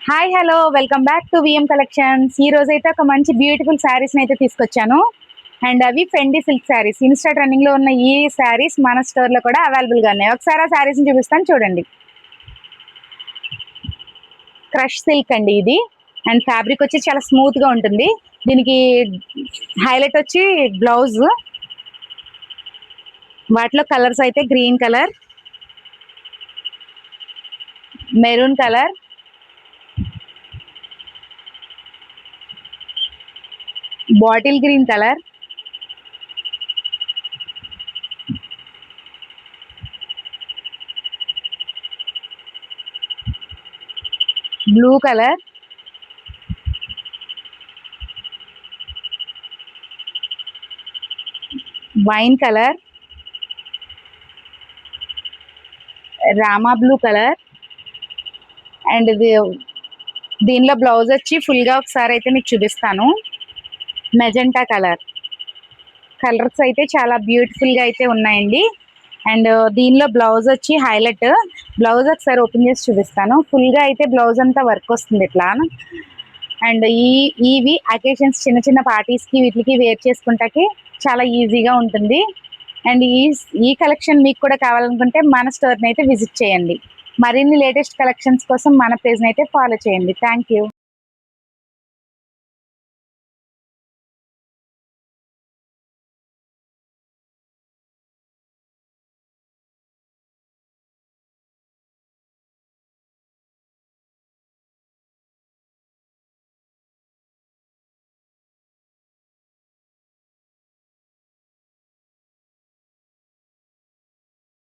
Hi hello welcome back to VM collections. ఈ రోజు అయితే ఒక మంచి బ్యూటిఫుల్ శారీస్ అయితే తీసుకొచ్చాను. అండ్ అవి ఫెండీ సిల్క్ శారీస్. ఇన్స్టా ట్రెండింగ్ లో ఉన్న ఈ శారీస్ మన స్టోర్ లో కూడా అవైలబుల్ గా ఉన్నాయి. ఒకసారి ఆ శారీస్ చూపిస్తాను చూడండి. క్రష్ సిల్క్ అండి ఇది. అండ్ ఫ్యాబ్రిక్ వచ్చి చాలా స్మూత్ గా ఉంటుంది. దీనికి హైలైట్ వచ్చి బ్లౌజ్. వాటిలో కలర్స్ అయితే green colour, maroon colour, bottle green colour, blue colour, wine colour, Rama blue colour. And దీనిలో బ్లౌజ్ వచ్చి ఫుల్ గా ఒకసారి అయితే మీకు చూపిస్తాను. Magenta colour. కలర్స్ అయితే చాలా బ్యూటిఫుల్ గా అయితే ఉన్నాయండి. అండ్ దీనిలో బ్లౌజ్ వచ్చి హైలైట్. బ్లౌజ్ ఒకసారి ఓపెన్ చేసి చూపిస్తాను. ఫుల్ గా అయితే బ్లౌజ్ అంతా వర్క్ వస్తుంది ఇట్లా. అండ్ ఇవి అకేషన్స్ చిన్న చిన్న పార్టీస్ కి వీటికి వేర్ చేసుకుంటాకి చాలా ఈజీగా ఉంటుంది. అండ్ ఈ కలెక్షన్ మీకు కూడా కావాలనుకుంటే మన స్టోర్ని అయితే విజిట్ చేయండి. మరిన్ని లేటెస్ట్ కలెక్షన్స్ కోసం మన పేజ్ని అయితే ఫాలో చేయండి. Thank you.